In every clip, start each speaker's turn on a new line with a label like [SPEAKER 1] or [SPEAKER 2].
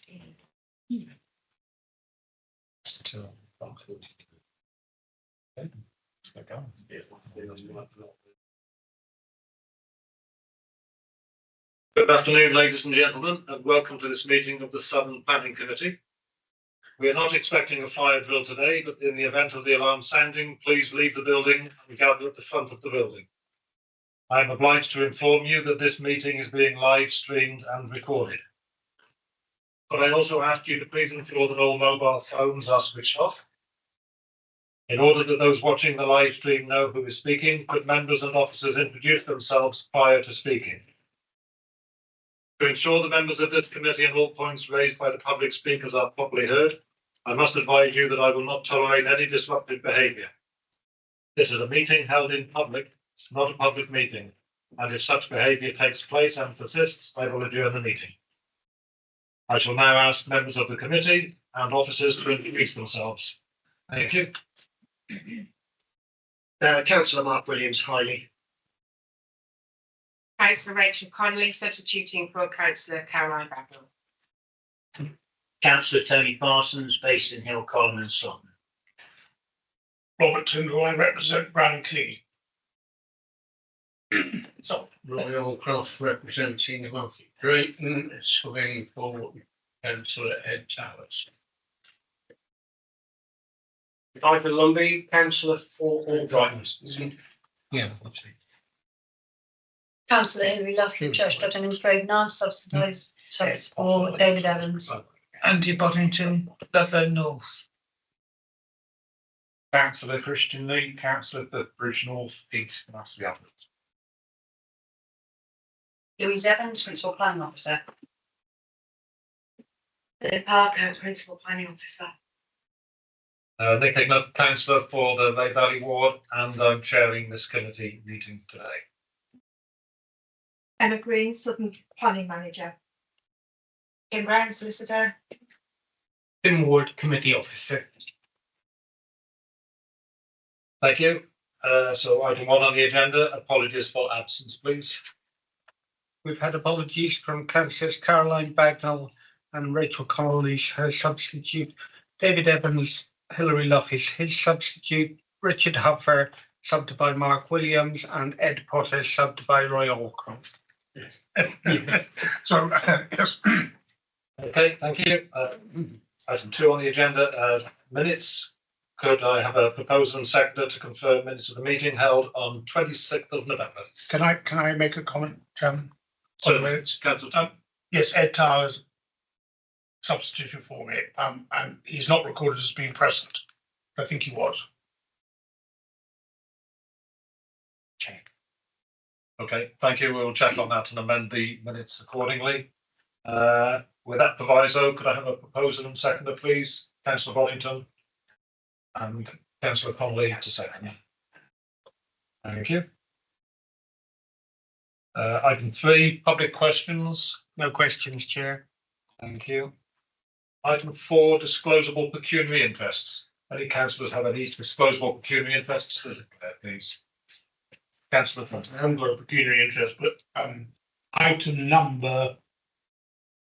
[SPEAKER 1] Good afternoon, ladies and gentlemen, and welcome to this meeting of the Southern Planning Committee. We are not expecting a fire drill today, but in the event of the alarm sounding, please leave the building and gather at the front of the building. I am obliged to inform you that this meeting is being live streamed and recorded. But I also ask you to please ensure that all mobile phones are switched off. In order that those watching the live stream know who is speaking, could members and officers introduce themselves prior to speaking? To ensure the members of this committee and all points raised by the public speakers are properly heard, I must advise you that I will not tolerate any disruptive behaviour. This is a meeting held in public, not a public meeting, and if such behaviour takes place and persists, I will adjourn the meeting. I shall now ask members of the committee and officers to introduce themselves. Thank you.
[SPEAKER 2] Councillor Mark Williams, Highley.
[SPEAKER 3] Councillor Rachel Connolly, substituting for Councillor Caroline Bagnall.
[SPEAKER 4] Councillor Tony Parsons, based in Hill Column and Sutton.
[SPEAKER 5] Robert Tyndall, I represent Brancley.
[SPEAKER 6] Royal Cross representing Market Drayton, swinging for Councillor Ed Towers.
[SPEAKER 2] Ivan Lumbey, councillor for Albright.
[SPEAKER 6] Yeah.
[SPEAKER 7] Councillor Hilary Luff, Church Dutton and Craignar, subsidised for David Evans.
[SPEAKER 5] Andy Boddington, Ludlow North.
[SPEAKER 1] Councillor Christian Lee, councillor for Bridge North, East and Astley Upland.
[SPEAKER 7] Louise Evans, Principal Planning Officer.
[SPEAKER 3] Lily Parker, Principal Planning Officer.
[SPEAKER 1] Nick Hignett, councillor for the Lay Valley Ward, and I'm chairing this committee meeting today.
[SPEAKER 3] Emma Green, Southern Planning Manager. Kim Brown, Solicitor.
[SPEAKER 6] Tim Wood, Committee Officer.
[SPEAKER 1] Thank you. So item 1 on the agenda, apologies for absence, please.
[SPEAKER 6] We've had apologies from Councillors Caroline Bagnall and Rachel Connolly, her substitute. David Evans, Hilary Luff is his substitute. Richard Huffer, subbed by Mark Williams, and Ed Potter, subbed by Roy Allcroft.
[SPEAKER 5] Yes. So, yes.
[SPEAKER 1] Okay, thank you. Item 2 on the agenda, minutes. Could I have a proposer and seconder to confirm minutes of the meeting held on 26th of November?
[SPEAKER 5] Can I make a comment, Chairman?
[SPEAKER 1] So,
[SPEAKER 5] minutes.
[SPEAKER 1] Councillor.
[SPEAKER 5] Yes, Ed Towers substituted for me, and he's not recorded as being present. I think he was.
[SPEAKER 1] Check. Okay, thank you. We'll check on that and amend the minutes accordingly. With that proviso, could I have a proposer and seconder, please? Councillor Boddington and Councillor Connolly to second. Thank you. Item 3, public questions.
[SPEAKER 6] No questions, Chair.
[SPEAKER 1] Thank you. Item 4, disclosable pecuniary interests. Any councillors have any disclosable pecuniary interests? Please. Councillor Clinton.
[SPEAKER 5] I haven't got a pecuniary interest, but item number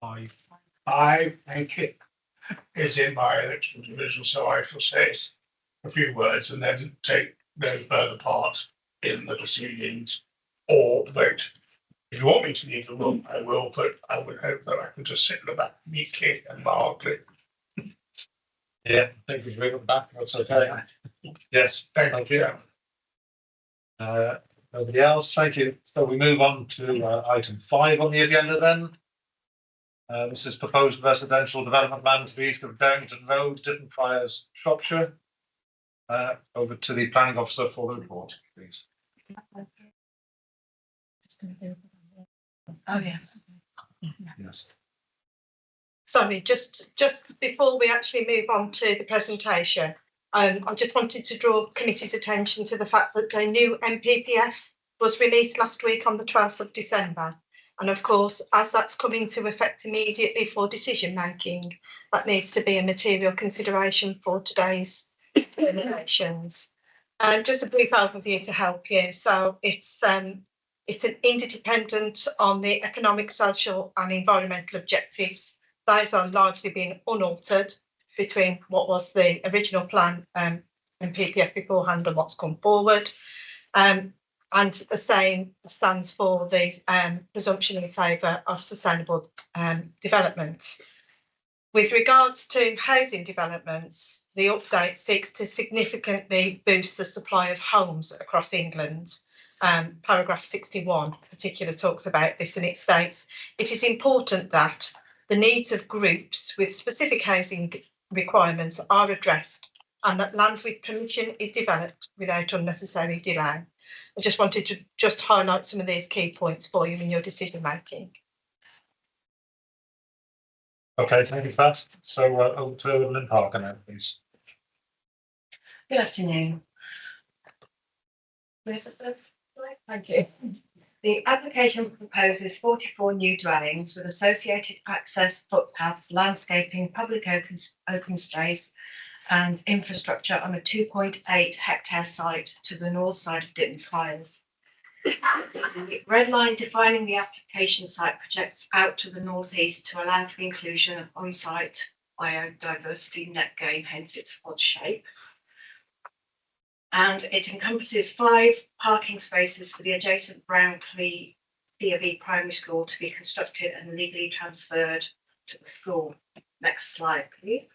[SPEAKER 5] 5, thank you, is in my election division, so I shall say a few words and then take no further part in the proceedings or vote. If you want me to leave the room, I will, but I would hope that I can just sit in the back meekly and mildly.
[SPEAKER 1] Yeah, thank you for bringing it back. That's okay. Yes,
[SPEAKER 5] Thank you.
[SPEAKER 1] Nobody else, thank you. So we move on to item 5 on the agenda then. This is proposed residential development land to the east of Downington Road, Ditton Friars, Shropshire. Over to the planning officer for the report, please.
[SPEAKER 7] Oh, yes.
[SPEAKER 1] Yes.
[SPEAKER 8] Sorry, just before we actually move on to the presentation, I just wanted to draw committee's attention to the fact that a new MPPF was released last week on the 12th of December. And of course, as that's coming to effect immediately for decision making, that needs to be a material consideration for today's deliberations. Just a brief overview to help you. So it's an interdependent on the economic, social and environmental objectives those are largely been unaltered between what was the original plan and PPF beforehand and what's come forward. And the same stands for the presumption in favour of sustainable development. With regards to housing developments, the update seeks to significantly boost the supply of homes across England. Paragraph 61 particularly talks about this, and it states, it is important that the needs of groups with specific housing requirements are addressed and that land with permission is developed without unnecessary delay. I just wanted to just highlight some of these key points for you in your decision making.
[SPEAKER 1] Okay, thank you for that. So over to Lynn Parker now, please.
[SPEAKER 9] Good afternoon. Thank you. The application proposes 44 new dwellings with associated access, footpaths, landscaping, public open space and infrastructure on a 2.8 hectare site to the north side of Ditton Priors. The red line defining the application site projects out to the northeast to allow for the inclusion of on-site biodiversity net gain, hence its odd shape. And it encompasses 5 parking spaces for the adjacent Brownclea C primary school to be constructed and legally transferred to the school. Next slide, please.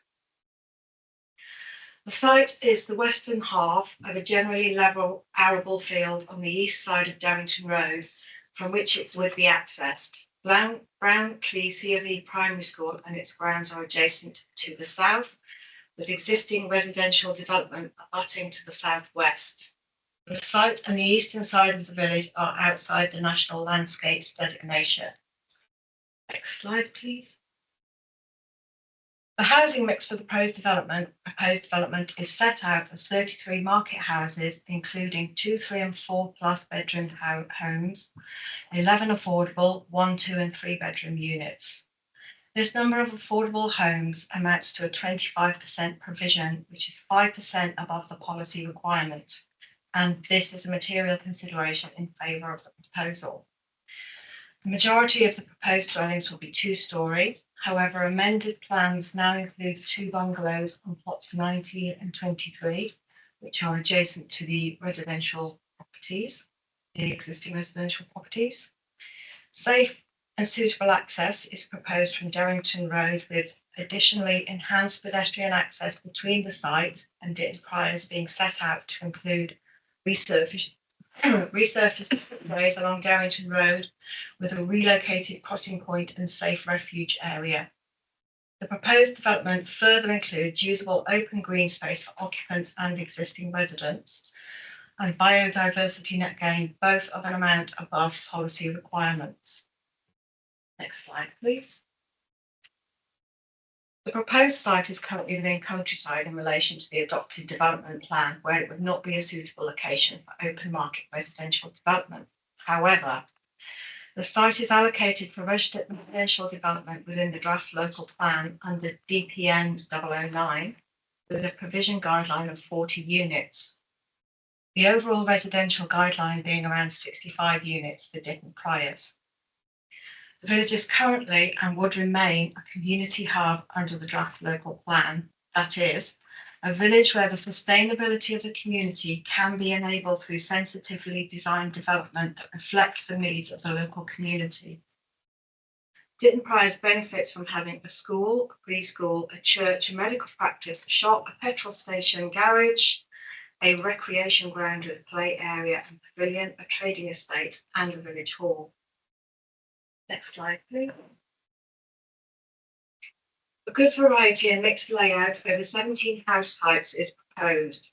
[SPEAKER 9] The site is the western half of a generally level arable field on the east side of Darrington Road, from which it would be accessed. Brownclea C primary school and its grounds are adjacent to the south, with existing residential development abutting to the southwest. The site and the eastern side of the village are outside the National Landscapes designation. Next slide, please. The housing mix for the proposed development is set out as 33 market houses, including 2, 3 and 4 plus bedroom homes, 11 affordable 1, 2 and 3 bedroom units. This number of affordable homes amounts to a 25% provision, which is 5% above the policy requirement, and this is a material consideration in favour of the proposal. The majority of the proposed dwellings will be 2-storey. However, amended plans now include 2 bungalows on plots 19 and 23, which are adjacent to the residential properties, the existing residential properties. Safe and suitable access is proposed from Darrington Road, with additionally enhanced pedestrian access between the site and Ditton Priors being set out to include resurfaced ways along Darrington Road with a relocated crossing point and safe refuge area. The proposed development further includes usable open green space for occupants and existing residents, and biodiversity net gain, both of an amount above policy requirements. Next slide, please. The proposed site is currently within countryside in relation to the adopted development plan, where it would not be a suitable location for open market residential development. However, the site is allocated for residential development within the draft local plan under DPN 009, with a provision guideline of 40 units. The overall residential guideline being around 65 units for Ditton Priors. The village is currently and would remain a community hub under the draft local plan, that is, a village where the sustainability of the community can be enabled through sensitively designed development that reflects the needs of the local community. Ditton Priors benefits from having a school, a preschool, a church, a medical practice, a shop, a petrol station, garage, a recreation ground with play area and pavilion, a trading estate and a village hall. Next slide, please. A good variety and mixed layout of over 17 house types is proposed.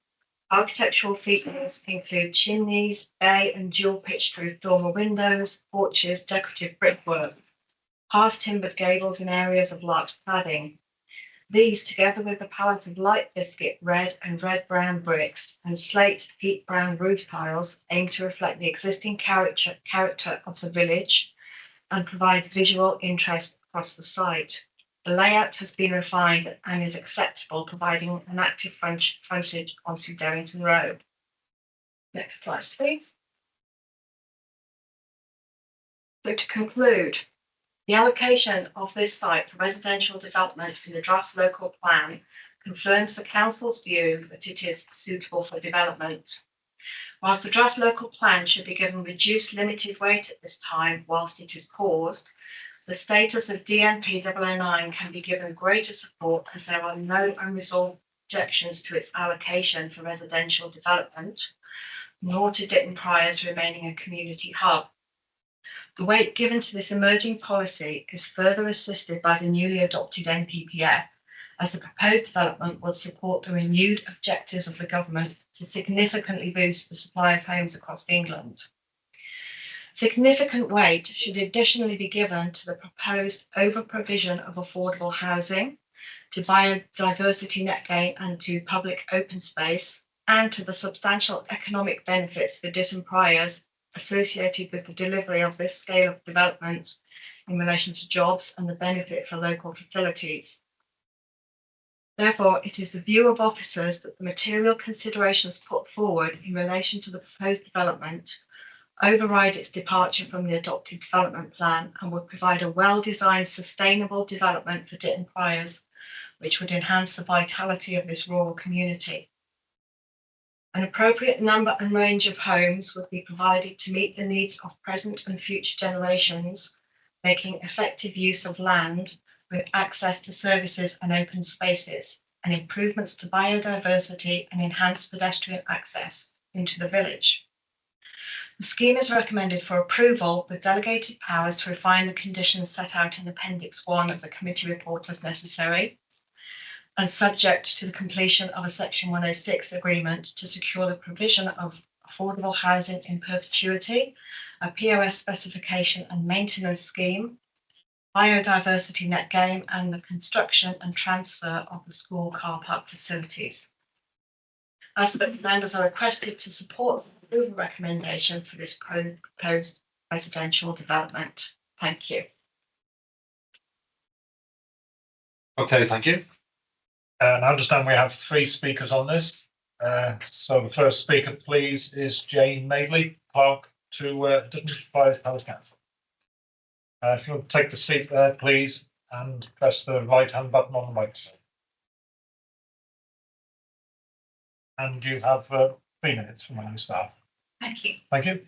[SPEAKER 9] Architectural features include chimneys, bay and dual pitched roof dormer windows, porches, decorative brickwork, half-timbered gables in areas of large cladding. These, together with the palette of light biscuit, red and red-brown bricks and slate peat brown roof tiles, aim to reflect the existing character of the village and provide visual interest across the site. The layout has been refined and is acceptable, providing an active frontage onto Darrington Road. Next slide, please. So to conclude, The allocation of this site for residential development in the draft local plan confirms the council's view that it is suitable for development. Whilst the draft local plan should be given reduced limited weight at this time whilst it is paused, the status of DNP 009 can be given greater support as there are no unresolved objections to its allocation for residential development, nor to Ditton Priors remaining a community hub. The weight given to this emerging policy is further assisted by the newly adopted NPPF, as the proposed development would support the renewed objectives of the government to significantly boost the supply of homes across England. Significant weight should additionally be given to the proposed over-provision of affordable housing, to biodiversity net gain and to public open space, and to the substantial economic benefits for Ditton Priors associated with the delivery of this scale of development in relation to jobs and the benefit for local facilities. Therefore, it is the view of officers that the material considerations put forward in relation to the proposed development override its departure from the adopted development plan and would provide a well-designed, sustainable development for Ditton Priors, which would enhance the vitality of this rural community. An appropriate number and range of homes would be provided to meet the needs of present and future generations, making effective use of land with access to services and open spaces, and improvements to biodiversity and enhanced pedestrian access into the village. The scheme is recommended for approval with delegated powers to refine the conditions set out in Appendix 1 of the committee report as necessary, and subject to the completion of a Section 106 agreement to secure the provision of affordable housing in perpetuity, a POS specification and maintenance scheme, biodiversity net gain, and the construction and transfer of the school car park facilities. As the members are requested to support the approval recommendation for this proposed residential development. Thank you.
[SPEAKER 1] Okay, thank you. And I understand we have 3 speakers on this. So the first speaker, please, is Jane Madeley, Clerk to Ditton Priors Parish Council. If you'll take the seat there, please, and press the right-hand button on the microphone. And you have 3 minutes from when you start.
[SPEAKER 10] Thank you.
[SPEAKER 1] Thank you.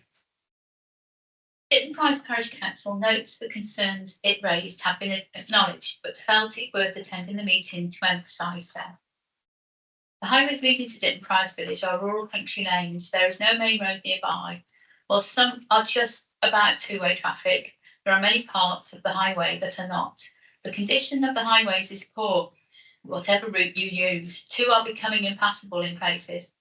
[SPEAKER 10] Ditton Priors Parish Council notes the concerns it raised have been acknowledged, but felt it worth attending the meeting to emphasise them. The highways leading to Ditton Priors Village are rural country lanes. There is no main road nearby. While some are just about two-way traffic, there are many parts of the highway that are not. The condition of the highways is poor, whatever route you use. 2 are becoming impassable in places.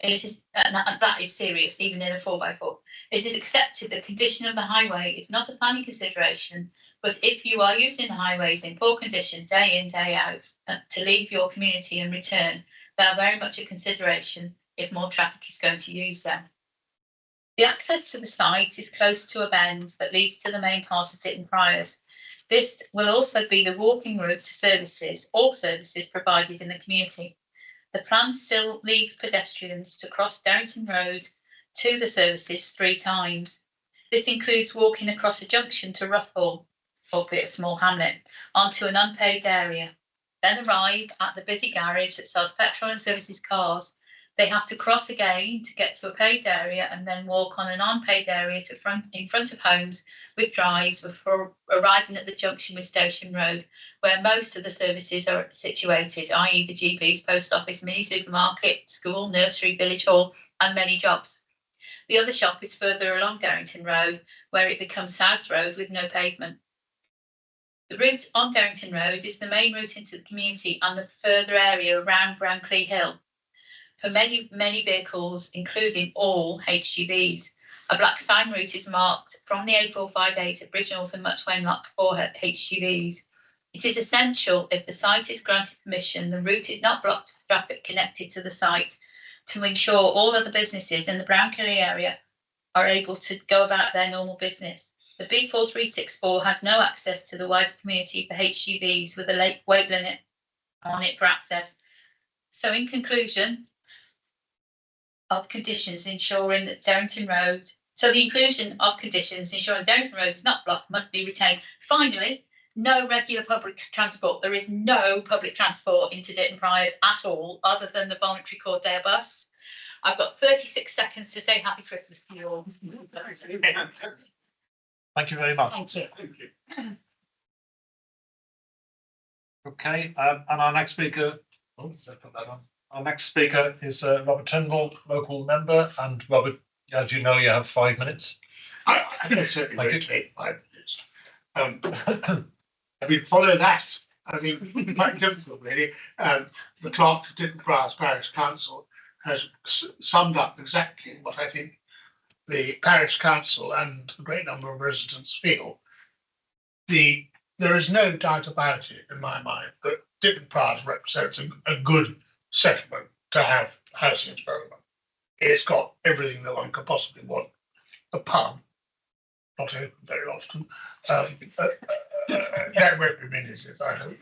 [SPEAKER 10] It is, and that is serious, even in a 4x4. It is accepted that the condition of the highway is not a planning consideration, but if you are using the highways in poor condition day in, day out, to leave your community and return, they are very much a consideration if more traffic is going to use them. The access to the site is close to a bend that leads to the main part of Ditton Priors. This will also be the walking route to services, all services provided in the community. The plans still leave pedestrians to cross Darrington Road to the services 3 times. This includes walking across a junction to Roughall, albeit a small hamlet, onto an unpaved area. Then arrive at the busy garage that sells petrol and services cars. They have to cross again to get to a paved area and then walk on an unpaved area in front of homes with drives before arriving at the junction with Station Road, where most of the services are situated, i.e. the GPs, post office, mini supermarket, school, nursery, village hall, and many jobs. The other shop is further along Darrington Road, where it becomes South Road with no pavement. The route on Darrington Road is the main route into the community and the further area around Brownlee Hill. For many vehicles, including all HGVs, a black sign route is marked from the A458 at Bridgnorth and Much Wenlock for HGVs. It is essential, if the site is granted permission, the route is not blocked for traffic connected to the site, to ensure all other businesses in the Brownlee area are able to go about their normal business. The B4364 has no access to the wider community for HGVs with a weight limit on it for access. So in conclusion, of conditions ensuring that Darrington Road So the inclusion of conditions ensuring Derrington Road is not blocked must be retained. Finally, no regular public transport. There is no public transport into Ditton Priors at all, other than the voluntary Cordair bus. I've got 36 seconds to say Happy Christmas to you all.
[SPEAKER 1] Thank you very much.
[SPEAKER 10] Thank you.
[SPEAKER 1] Okay, and our next speaker, our next speaker is Robert Turnbull, local member, and Robert, as you know, you have 5 minutes.
[SPEAKER 5] I can certainly won't take 5 minutes. I mean, follow that. I mean, quite difficult, really. The clerk of Ditton Priors Parish Council has summed up exactly what I think the parish council and a great number of residents feel. There is no doubt about it in my mind that Ditton Priors represents a good settlement to have housing development. It's got everything that one could possibly want. A pub, not open very often. That won't be amenities, I hope.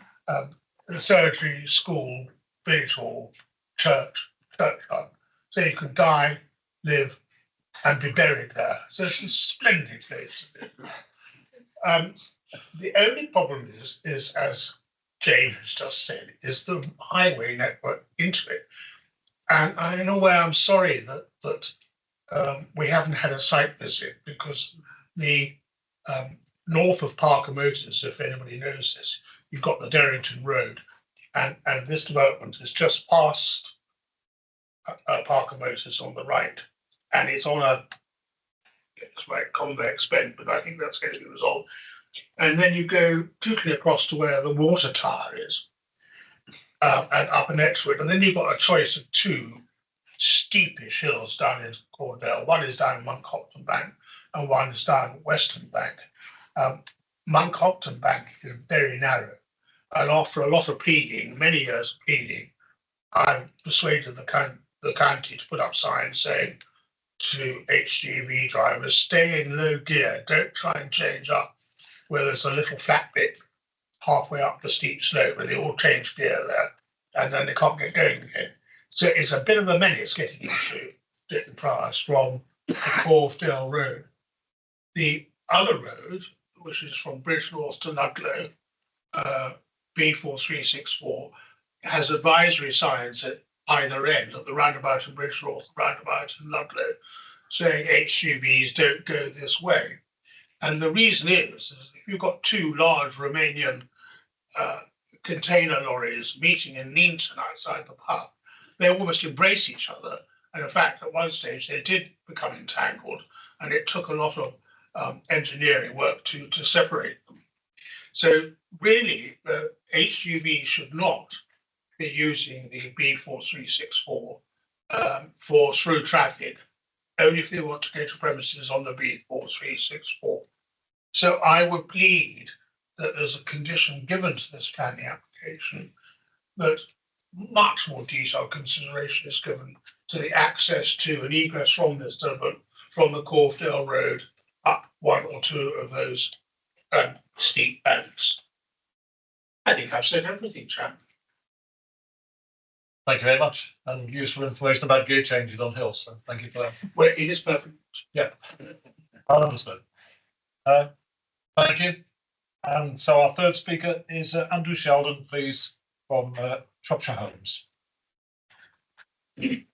[SPEAKER 5] The surgery, school, village hall, church hub. So you can die, live, and be buried there. So it's a splendid place to live. The only problem is, as Jane has just said, is the highway network into it. And in a way, I'm sorry that we haven't had a site visit, because the north of Parker Motors, if anybody knows this, you've got the Derrington Road, and this development is just past Parker Motors on the right, and it's on a convex bend, but I think that's going to be resolved. And then you go totally across to where the water tower is, and up next to it, and then you've got a choice of 2 steepish hills down in Cordell. One is down Monkhopton Bank, and one is down Western Bank. Monkhopton Bank is very narrow, and after a lot of pleading, many years of pleading, I've persuaded the county to put up signs saying to HGV drivers, stay in low gear, don't try and change up where there's a little flat bit halfway up the steep slope, where they all change gear there, and then they can't get going again. So it's a bit of a menace getting into Ditton Priors from the Corvedale Road. The other road, which is from Bridgenorth to Ludlow, B4364, has advisory signs at either end, at the roundabout in Bridgenorth, roundabout in Ludlow, saying HGVs don't go this way. And the reason is if you've got 2 large Romanian container lorries meeting in Leamton outside the pub, they almost embrace each other. And in fact, at one stage, they did become entangled, and it took a lot of engineering work to separate them. So really, the HGV should not be using the B4364 for through traffic, only if they want to go to premises on the B4364. So I would plead that there's a condition given to this planning application that much more detailed consideration is given to the access to and egress from this development from the Corvedale Road up 1 or 2 of those steep banks. I think I've said everything, Chap.
[SPEAKER 1] Thank you very much, and useful information about gear changes on hills, so thank you for that.
[SPEAKER 5] Well, it is perfect.
[SPEAKER 1] Yeah, I understood. Thank you. And so our third speaker is Andrew Sheldon, please, from Shropshire Homes. You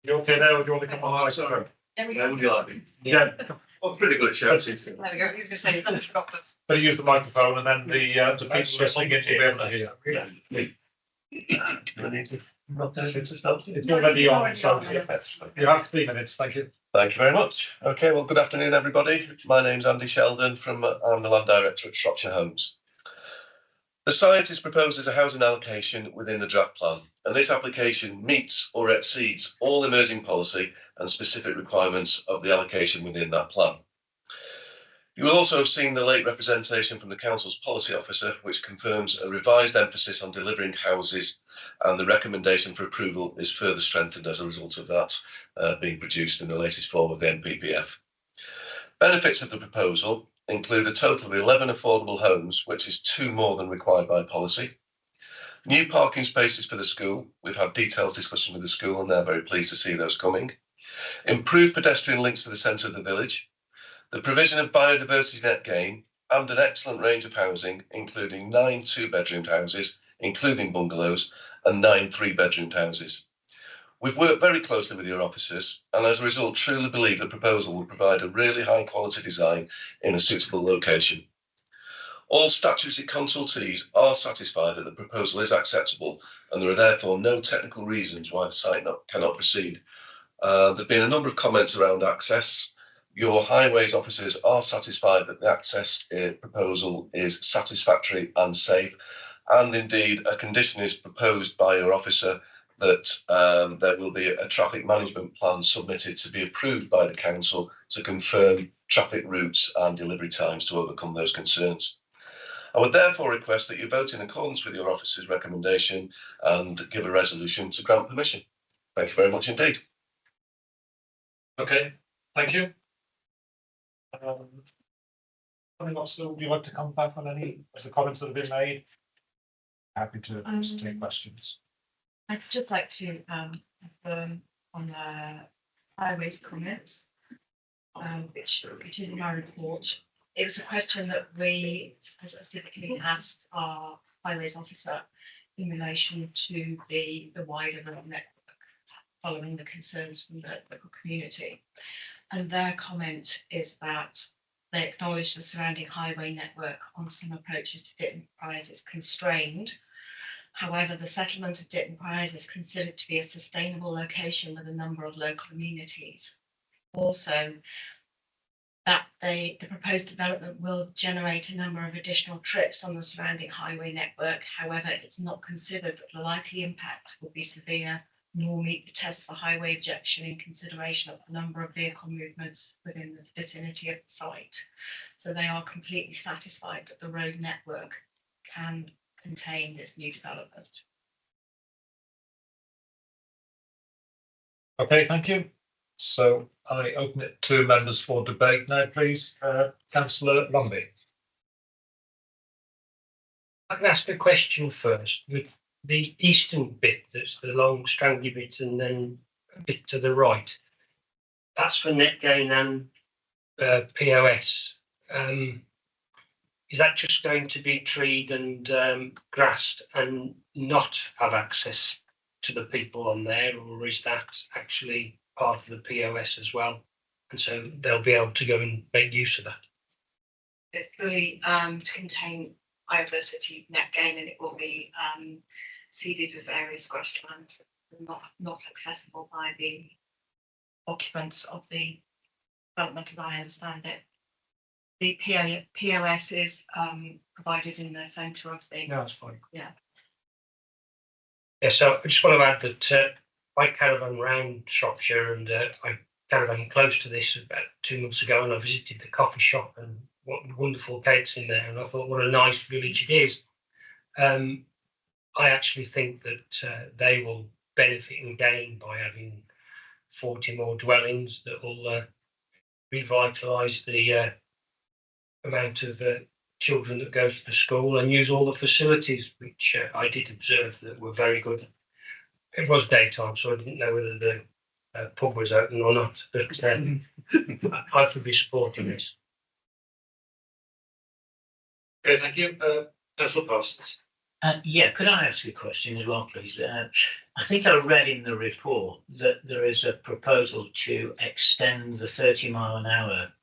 [SPEAKER 1] okay there, or do you want to come on? Sorry.
[SPEAKER 11] Yeah, would you like me?
[SPEAKER 1] Yeah.
[SPEAKER 11] I'm pretty good at shouting.
[SPEAKER 3] There we go. You can say chocolate.
[SPEAKER 1] Better use the microphone, and then the people listening in will be able to hear. It's already on, so you have 3 minutes. Thank you.
[SPEAKER 11] Thank you very much. Okay, well, good afternoon, everybody. My name's Andy Sheldon I'm the Land Director at Shropshire Homes. The site is proposed as a housing allocation within the draft plan, and this application meets or exceeds all emerging policy and specific requirements of the allocation within that plan. You will also have seen the late representation from the Council's Policy Officer, which confirms a revised emphasis on delivering houses, and the recommendation for approval is further strengthened as a result of that being produced in the latest form of the NPPF. Benefits of the proposal include a total of 11 affordable homes, which is 2 more than required by policy. New parking spaces for the school. We've had detailed discussion with the school, and they're very pleased to see those coming. improved pedestrian links to the centre of the village, the provision of biodiversity net gain, and an excellent range of housing, including 9 2-bedroomed houses, including bungalows, and 9 3-bedroomed houses. We've worked very closely with your officers, and as a result, truly believe the proposal will provide a really high-quality design in a suitable location. All statutory consultees are satisfied that the proposal is acceptable, and there are therefore no technical reasons why the site cannot proceed. There have been a number of comments around access. Your highways officers are satisfied that the access proposal is satisfactory and safe, and indeed a condition is proposed by your officer that there will be a traffic management plan submitted to be approved by the council to confirm traffic routes and delivery times to overcome those concerns. I would therefore request that you vote in accordance with your officer's recommendation and give a resolution to grant permission. Thank you very much indeed.
[SPEAKER 1] Okay, thank you. Would you like to come back on any of the comments that have been made? Happy to take questions.
[SPEAKER 9] I'd just like to affirm on the highways comments, which is in my report. It was a question that we specifically asked our highways officer in relation to the wider road network, following the concerns from the local community. And their comment is that they acknowledge the surrounding highway network on some approaches to Ditton Prize is constrained. However, the settlement of Ditton Prize is considered to be a sustainable location with a number of local amenities. Also, that the proposed development will generate a number of additional trips on the surrounding highway network. However, it's not considered that the likely impact will be severe nor meet the test for highway objection in consideration of the number of vehicle movements within the vicinity of the site. So they are completely satisfied that the road network can contain this new development.
[SPEAKER 1] Okay, thank you. So I open it to members for debate now, please. Councillor Lumbie.
[SPEAKER 2] I can ask a question first. With the eastern bit, that's the long strangly bit, and then a bit to the right, that's for net gain and POS. Is that just going to be treed and grassed and not have access to the people on there, or is that actually part of the POS as well? And so they'll be able to go and make use of that.
[SPEAKER 9] It's really to contain biodiversity net gain, and it will be seeded with various grassland, not accessible by the occupants of the development as I understand it. The POS is provided in the centre of the.
[SPEAKER 2] No, that's fine.
[SPEAKER 9] Yeah.
[SPEAKER 2] Yeah, so I just want to add that I caravan around Shropshire, and I caravan close to this about 2 months ago, and I visited the coffee shop, and what wonderful cakes in there, and I thought what a nice village it is. I actually think that they will benefit and gain by having 40 more dwellings that will revitalise the amount of children that go to the school and use all the facilities, which I did observe that were very good. It was daytime, so I didn't know whether the pub was open or not, but I could be supporting this.
[SPEAKER 1] Okay, thank you. Councillor Parsons.
[SPEAKER 4] Yeah, could I ask a question as well, please? I think I read in the report that there is a proposal to extend the 30-mile-an-hour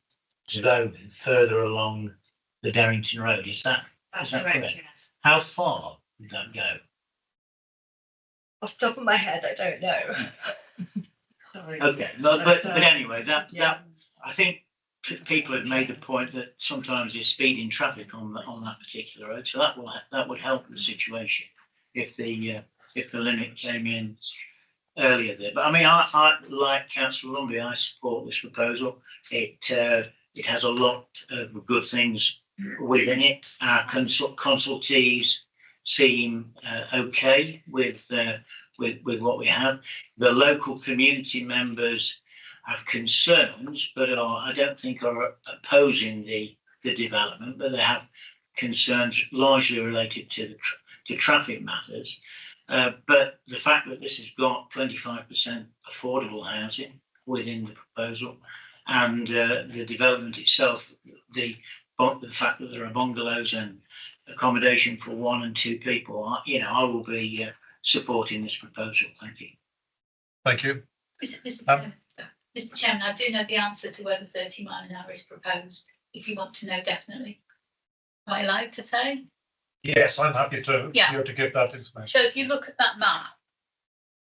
[SPEAKER 4] zone further along the Darrington Road. Is that correct?
[SPEAKER 9] Yes.
[SPEAKER 4] How far would that go?
[SPEAKER 9] Off the top of my head, I don't know. Sorry.
[SPEAKER 4] Okay, but anyway, that I think people have made the point that sometimes there's speeding traffic on that particular road, so that would help the situation if the limit came in earlier there. But I mean, I like Councillor Lumbie, I support this proposal. It has a lot of good things within it. Our consultees seem okay with what we have. The local community members have concerns, but I don't think are opposing the development, but they have concerns largely related to traffic matters. But the fact that this has got 25% affordable housing, within the proposal, and the development itself, the fact that there are bungalows and accommodation for 1 and 2 people, I will be supporting this proposal. Thank you.
[SPEAKER 1] Thank you.
[SPEAKER 10] Mr. Chairman, I do know the answer to whether 30 mile an hour is proposed, if you want to know definitely. Am I allowed to say?
[SPEAKER 1] Yes, I'm happy to,
[SPEAKER 10] Yeah.
[SPEAKER 1] you to give that information.
[SPEAKER 10] So if you look at that map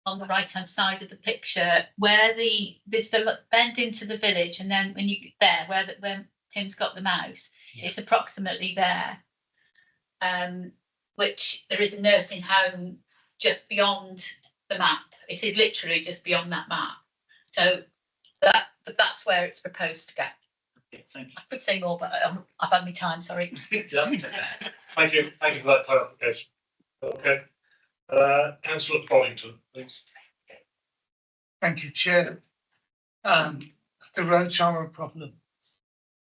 [SPEAKER 10] on the right hand side of the picture, where there's the bend into the village, and then when you get there, where Tim's got the mouse, it's approximately there. Which there is a nursing home just beyond the map. It is literally just beyond that map. So that's where it's proposed to go.
[SPEAKER 4] Okay, thank you.
[SPEAKER 10] I could say more, but I've had my time. Sorry.
[SPEAKER 1] Thank you for that clarification. Okay. Councillor Pollington, please.
[SPEAKER 6] Thank you, Chair. The roads are a problem.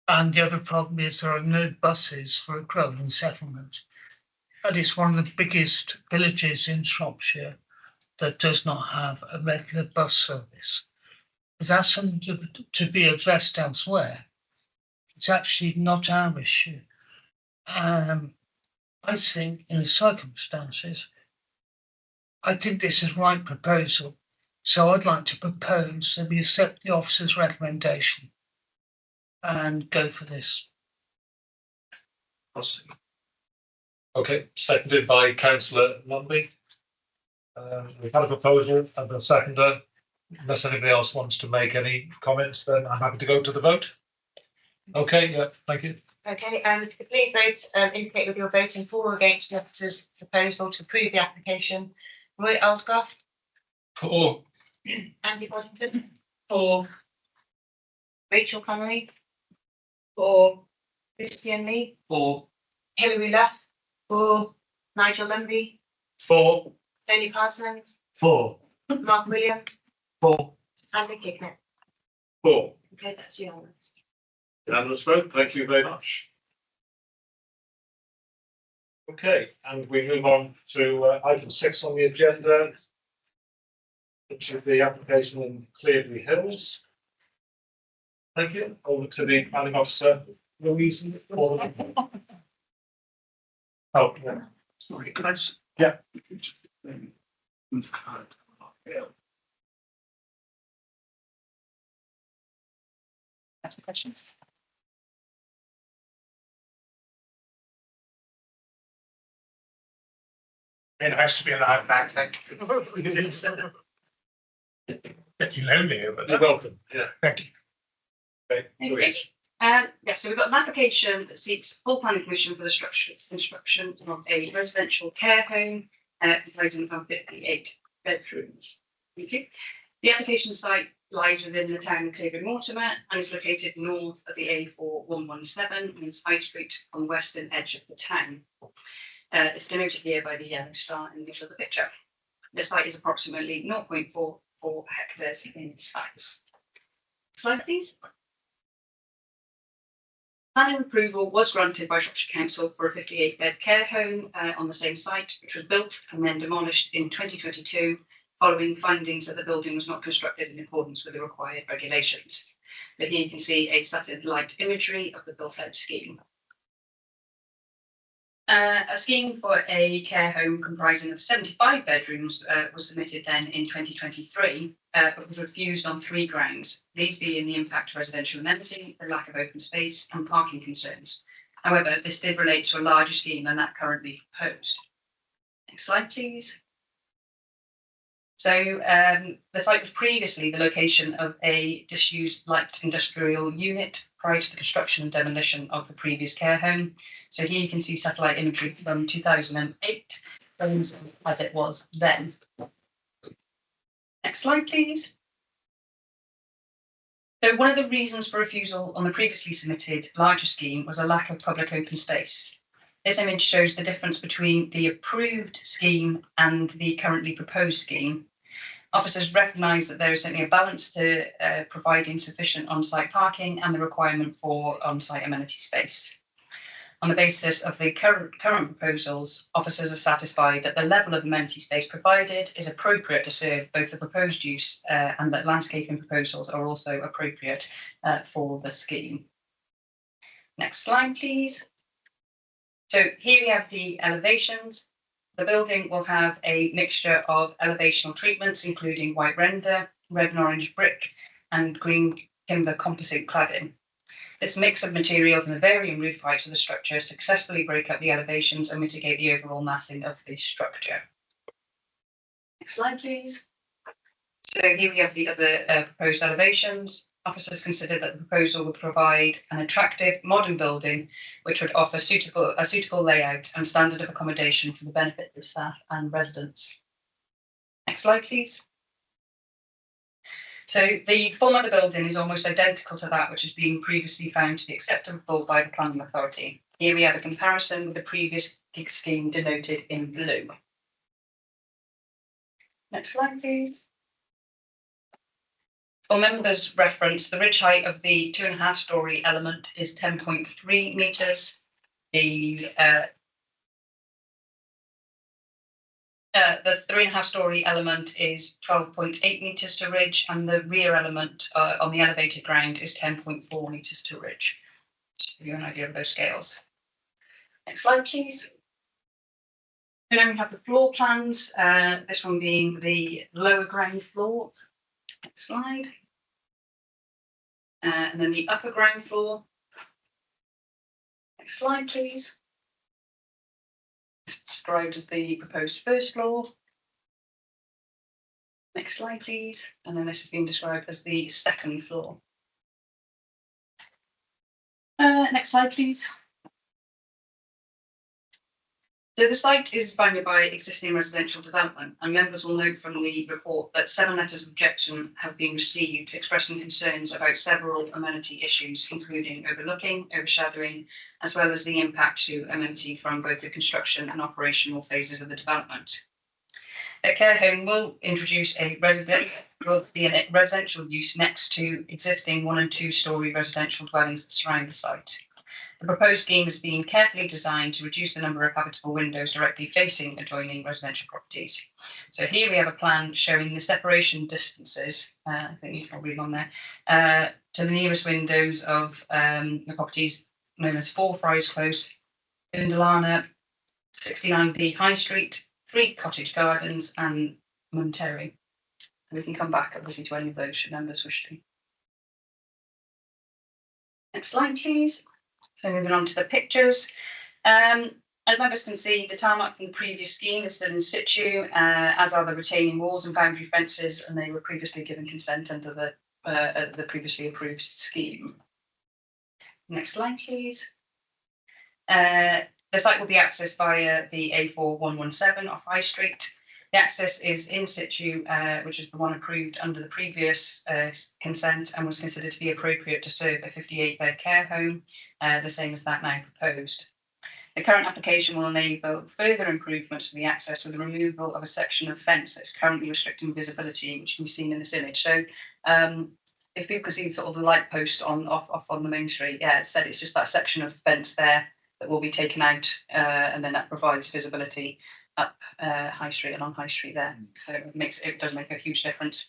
[SPEAKER 6] And the other problem is there are no buses for a growing settlement. And it's one of the biggest villages in Shropshire that does not have a regular bus service. Is that something to be addressed elsewhere? It's actually not our issue. I think in the circumstances, I think this is the right proposal. So I'd like to propose that we accept the officer's recommendation and go for this.
[SPEAKER 1] Okay, seconded by Councillor Lumley. We've had a proposal and a seconder. Unless anybody else wants to make any comments, then I'm happy to go to the vote. Okay, yeah, thank you.
[SPEAKER 9] Okay, please vote, indicate whether you're voting for or against the officer's proposal to approve the application. Roy Aldcroft.
[SPEAKER 1] For.
[SPEAKER 9] Andy Waddington. For. Rachel Connolly. For. Christian Lee.
[SPEAKER 1] For.
[SPEAKER 9] Hilary Luff. For. Nigel Lumby.
[SPEAKER 1] For.
[SPEAKER 9] Tony Parsons.
[SPEAKER 1] For.
[SPEAKER 9] Mark Williams.
[SPEAKER 1] For.
[SPEAKER 9] And Nick Hicknett.
[SPEAKER 1] For.
[SPEAKER 9] Okay, that's unanimous.
[SPEAKER 1] Unanimous vote, thank you very much. Okay, and we move on to item 6 on the agenda, which is the application in Clearview Hills. Thank you. Over to the planning officer, Louise. Oh, yeah.
[SPEAKER 5] Sorry, could I just?
[SPEAKER 1] Yeah.
[SPEAKER 3] That's the question.
[SPEAKER 5] It has to be allowed back, thank you. Getting lonely here, but
[SPEAKER 1] You're welcome. Yeah.
[SPEAKER 5] thank you.
[SPEAKER 1] Okay. Louise.
[SPEAKER 3] Yes, so we've got an application that seeks full planning permission for the construction of a residential care home comprising of 58 bedrooms. Thank you. The application site lies within the town of Clearview Mortimer and is located north of the A4117 and is High Street on the western edge of the town. It's denoted here by the yellow star in the middle of the picture. The site is approximately 0.44 hectares in size. Slide, please. Planning approval was granted by Shropshire Council for a 58-bed care home on the same site, which was built and then demolished in 2022, following findings that the building was not constructed in accordance with the required regulations. But here you can see a satellite imagery of the built-out scheme. A scheme for a care home comprising of 75 bedrooms was submitted then in 2023, but was refused on 3 grounds, these being the impact of residential amenity, the lack of open space and parking concerns. However, this did relate to a larger scheme than that currently proposed. Next slide, please. So the site was previously the location of a disused light industrial unit prior to the construction and demolition of the previous care home. So here you can see satellite imagery from 2008, as it was then. Next slide, please. So one of the reasons for refusal on the previously submitted larger scheme was a lack of public open space. This image shows the difference between the approved scheme and the currently proposed scheme. Officers recognise that there is certainly a balance to providing sufficient on-site parking and the requirement for on-site amenity space. On the basis of the current proposals, officers are satisfied that the level of amenity space provided is appropriate to serve both the proposed use and that landscaping proposals are also appropriate for the scheme. Next slide, please. So here we have the elevations. The building will have a mixture of elevational treatments, including white render, red and orange brick, and green timber composite cladding. This mix of materials and the varying roof heights of the structure successfully break up the elevations and mitigate the overall massing of the structure. Next slide, please. So here we have the other proposed elevations. Officers consider that the proposal would provide an attractive modern building which would offer a suitable layout and standard of accommodation for the benefit of staff and residents. Next slide, please. So the form of the building is almost identical to that which has been previously found to be acceptable by the planning authority. Here we have a comparison with the previous scheme denoted in blue. Next slide, please. For members' reference, the ridge height of the 2.5-storey element is 10.3 metres. The 3.5-storey element is 12.8 metres to ridge, and the rear element on the elevated ground is 10.4 metres to ridge. Just to give you an idea of those scales. Next slide, please. So now we have the floor plans, this one being the lower ground floor. Next slide. And then the upper ground floor. Next slide, please. It's described as the proposed first floor. Next slide, please. And then this has been described as the second floor. Next slide, please. So the site is bounded by existing residential development, and members will note from the report that 7 letters of objection have been received expressing concerns about several amenity issues, including overlooking, overshadowing, as well as the impact to amenity from both the construction and operational phases of the development. A care home will introduce a residential use next to existing 1- and 2-storey residential dwellings that surround the site. The proposed scheme has been carefully designed to reduce the number of habitable windows directly facing adjoining residential properties. So here we have a plan showing the separation distances, I think you can read on there, to the nearest windows of the properties known as 4 Fries Close, Undalana, 69B High Street, 3 Cottage Gardens, and Monterey. And we can come back obviously to any of those should members wish to. Next slide, please. So moving on to the pictures. As members can see, the tarmac from the previous scheme is still in situ, as are the retaining walls and boundary fences, and they were previously given consent under the previously approved scheme. Next slide, please. The site will be accessed via the A4117 off High Street. The access is in situ, which is the one approved under the previous consent and was considered to be appropriate to serve a 58-bed care home, the same as that now proposed. The current application will enable further improvements to the access with the removal of a section of fence that's currently restricting visibility, which can be seen in this image. So if people can see sort of the light post off on the main street, yeah, it said it's just that section of fence there that will be taken out, and then that provides visibility up High Street and on High Street there. So it does make a huge difference.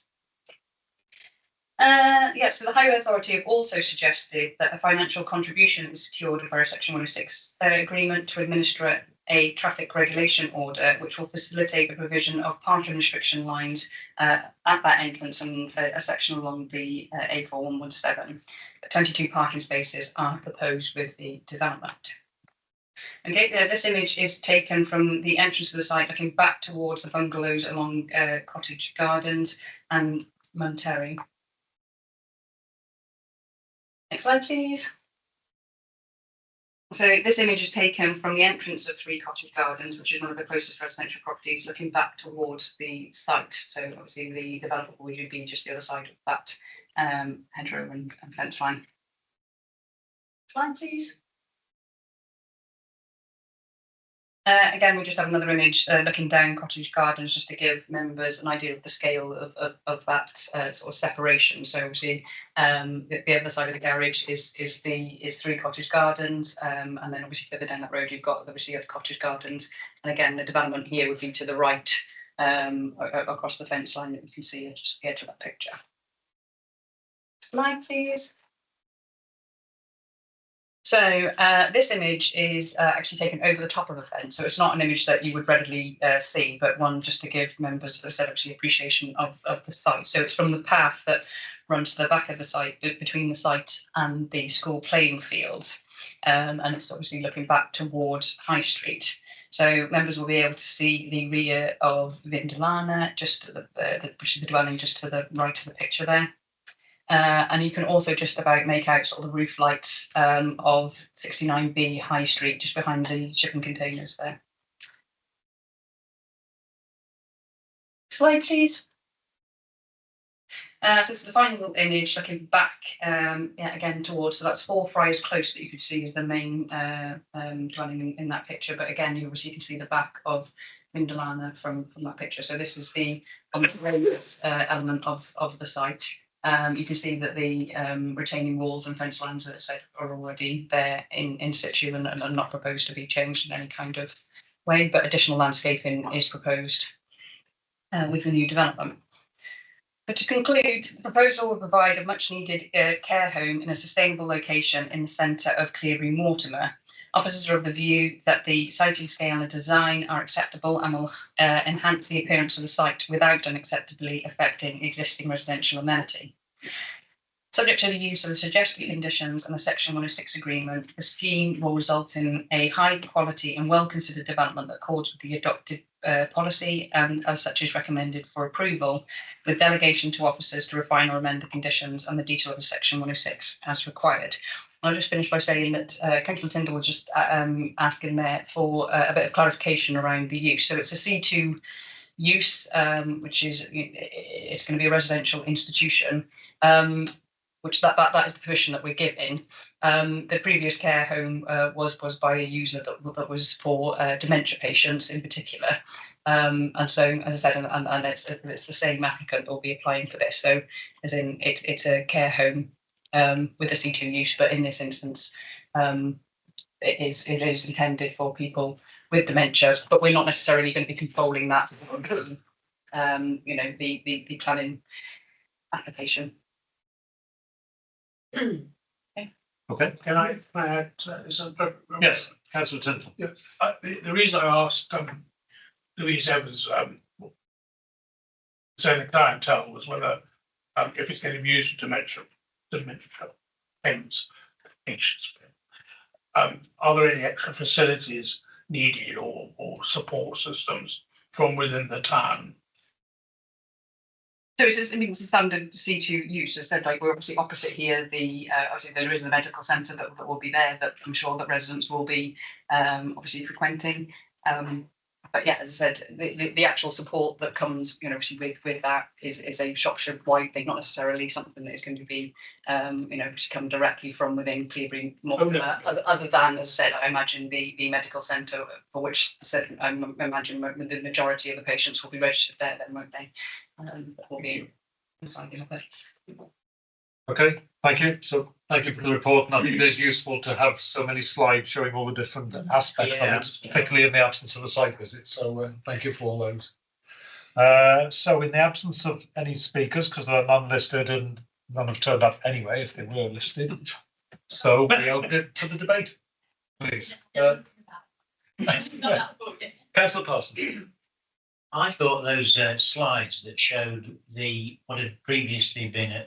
[SPEAKER 3] So the Highway Authority have also suggested that a financial contribution is secured via Section 106 agreement to administer a traffic regulation order, which will facilitate the provision of parking restriction lines at that entrance and a section along the A4117. 22 parking spaces are proposed with the development. Okay, this image is taken from the entrance of the site looking back towards the bungalows along Cottage Gardens and Monterey. Next slide, please. So this image is taken from the entrance of 3 Cottage Gardens, which is one of the closest residential properties, looking back towards the site. So obviously the developer would be just the other side of that hedgerow and fence line. Next slide, please. Again, we just have another image looking down cottage gardens just to give members an idea of the scale of that sort of separation. So obviously the other side of the garage is 3 cottage gardens, and then obviously further down that road you've got obviously other cottage gardens. And again, the development here would be to the right across the fence line that you can see at just the edge of that picture. Slide, please. So this image is actually taken over the top of a fence. So it's not an image that you would readily see, but one just to give members, as I said, obviously appreciation of the site. So it's from the path that runs to the back of the site, between the site and the school playing fields. And it's obviously looking back towards High Street. So members will be able to see the rear of Vindalana, just to which is the dwelling just to the right of the picture there. And you can also just about make out sort of the roof lights of 69B High Street, just behind the shipping containers there. Slide, please. So this is the final image looking back again towards, so that's 4 Friars Close that you could see is the main dwelling in that picture. But again, you obviously can see the back of Vindalana from that picture. So this is the element of the site. You can see that the retaining walls and fence lines, as I said, are already there in situ and are not proposed to be changed in any kind of way, but additional landscaping is proposed with the new development. But to conclude, the proposal will provide a much needed care home in a sustainable location in the centre of Clearbury Mortimer. Officers are of the view that the siting scale and design are acceptable and will enhance the appearance of the site without unacceptably affecting existing residential amenity. Subject to the use of the suggested conditions and the Section 106 agreement, the scheme will result in a high quality and well-considered development that accords with the adopted policy and as such is recommended for approval, with delegation to officers to refine or amend the conditions and the detail of the Section 106 as required. I'll just finish by saying that Councillor Tyndall was just asking there for a bit of clarification around the use. So it's a C2 use, which is it's going to be a residential institution, which that is the permission that we're giving. The previous care home was by a user that was for dementia patients in particular. And so, as I said, and it's the same applicant that will be applying for this. So, as in, it's a care home with a C2 use, but in this instance, it is intended for people with dementia. But we're not necessarily going to be controlling that. The planning application.
[SPEAKER 1] Okay.
[SPEAKER 5] Can I add to that?
[SPEAKER 1] Yes, Councillor Tyndall.
[SPEAKER 5] Yeah, the reason I asked Louise Evans, saying the clientele was whether if it's going to be used for dementia payments, patients. Are there any extra facilities needed or support systems from within the town?
[SPEAKER 3] So it's a standard C2 use. As I said, like we're obviously opposite here. Obviously there is the medical centre that will be there that I'm sure that residents will be obviously frequenting. But yeah, as I said, the actual support that comes, obviously with that is a Shropshire wide thing, not necessarily something that is going to be, just come directly from within Clearbury Mortimer. Other than, as I said, I imagine the medical centre for which I imagine the majority of the patients will be registered there, then won't they? Will be something like that.
[SPEAKER 1] Okay, thank you. So thank you for the report. And I think it is useful to have so many slides showing all the different aspects of it, particularly in the absence of a site visit. So thank you for all those. So in the absence of any speakers, because there are none listed and none have turned up anyway, if they were listed. So we open it to the debate, please. Councillor Parsons.
[SPEAKER 4] I thought those slides that showed what had previously been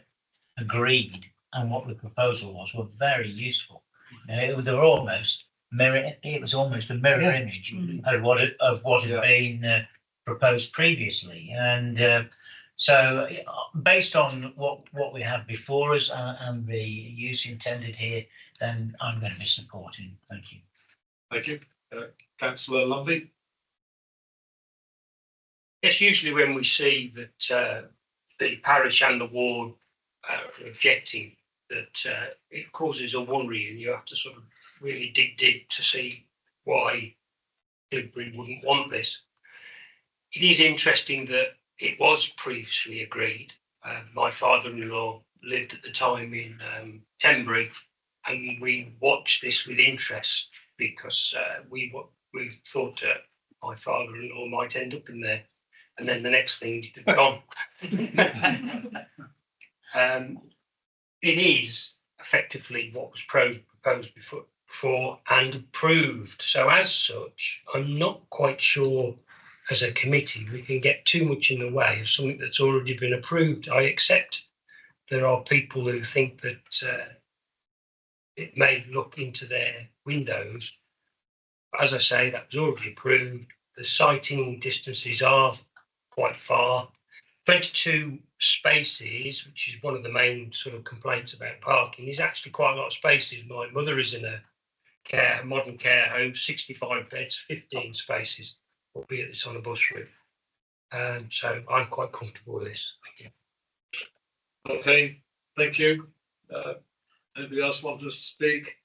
[SPEAKER 4] agreed and what the proposal was were very useful. They were almost it was almost a mirror image of what had been proposed previously. And so based on what we have before us and the use intended here, then I'm going to be supporting. Thank you.
[SPEAKER 1] Thank you. Councillor Lumby.
[SPEAKER 2] Yes, usually when we see that the parish and the ward are objecting, that it causes a worry, and you have to sort of really dig deep to see why Shrewsbury wouldn't want this. It is interesting that it was previously agreed. My father-in-law lived at the time in Tenbury, and we watched this with interest because we thought my father-in-law might end up in there, and then the next thing it had gone. It is effectively what was proposed before and approved. So as such, I'm not quite sure as a committee we can get too much in the way of something that's already been approved. I accept there are people who think that it may look into their windows. But as I say, that was already approved. The sighting distances are quite far. 22 spaces, which is one of the main sort of complaints about parking, is actually quite a lot of spaces. My mother is in a modern care home, 65 beds, 15 spaces, albeit it's on a bus route. So I'm quite comfortable with this. Thank you.
[SPEAKER 1] Okay, thank you. Anybody else want to speak?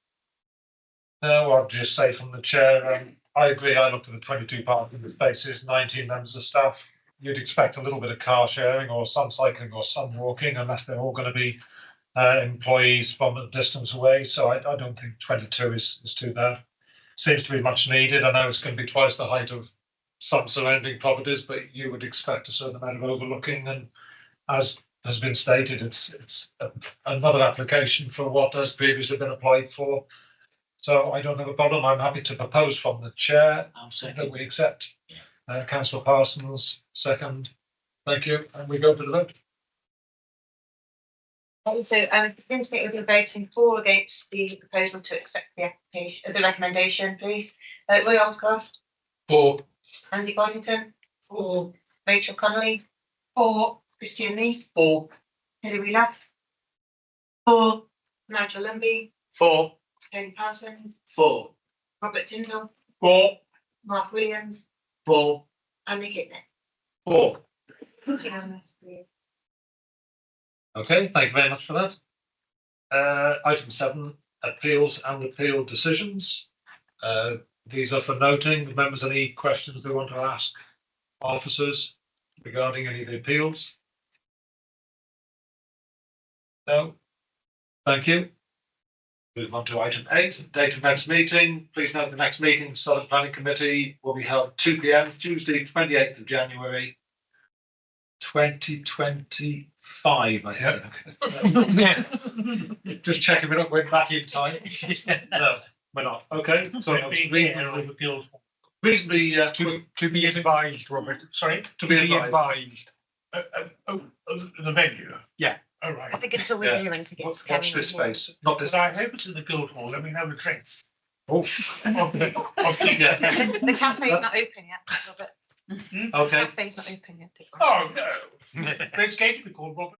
[SPEAKER 12] No, I'll just say from the chair, I agree. I looked at the 22 parking spaces, 19 members of staff. You'd expect a little bit of car sharing or some cycling or some walking, unless they're all going to be employees from a distance away. So I don't think 22 is too bad. Seems to be much needed. I know it's going to be twice the height of some surrounding properties, but you would expect a certain amount of overlooking. And as has been stated, it's another application for what has previously been applied for. So I don't have a problem. I'm happy to propose from the chair that we accept. Councillor Parsons, second. Thank you. And we go to the vote.
[SPEAKER 9] So, to indicate whether you're voting for or against the proposal to accept the application, the recommendation, please. Roy Aldcroft.
[SPEAKER 5] For.
[SPEAKER 9] Andy Boddington.
[SPEAKER 5] For.
[SPEAKER 9] Rachel Connolly.
[SPEAKER 8] For.
[SPEAKER 9] Christian Lee.
[SPEAKER 5] For.
[SPEAKER 9] Hilary Luff. For. Nigel Lumby.
[SPEAKER 2] For.
[SPEAKER 9] Tony Parsons.
[SPEAKER 4] For.
[SPEAKER 9] Robert Tyndall.
[SPEAKER 5] For.
[SPEAKER 9] Mark Williams.
[SPEAKER 5] For.
[SPEAKER 9] And Nick Hickney.
[SPEAKER 12] For.
[SPEAKER 9] Unanimous.
[SPEAKER 12] Okay, thank you very much for that. Item 7, appeals and appeal decisions. These are for noting. Members, any questions they want to ask officers regarding any of the appeals? No? Thank you. Move on to item 8, date of next meeting. Please note the next meeting, Southern Planning Committee, will be held 2 p.m, Tuesday, 28th of January, 2025, I think. Just checking we're not going back in time. No, we're not. Okay, so reasonably
[SPEAKER 6] To be advised, Robert.
[SPEAKER 5] Sorry.
[SPEAKER 12] to be advised.
[SPEAKER 5] The venue.
[SPEAKER 6] Yeah.
[SPEAKER 5] All right.
[SPEAKER 9] I think until we're
[SPEAKER 12] Yeah.
[SPEAKER 9] hearing.
[SPEAKER 12] Watch this space, not this.
[SPEAKER 5] I hope it's in the Guildhall. Let me have a drink.
[SPEAKER 12] Oh,
[SPEAKER 5] Okay.
[SPEAKER 9] The cafe's not open yet, Robert.
[SPEAKER 12] okay.
[SPEAKER 9] The cafe's not open yet.
[SPEAKER 5] Oh, no. It's going to be called Robert.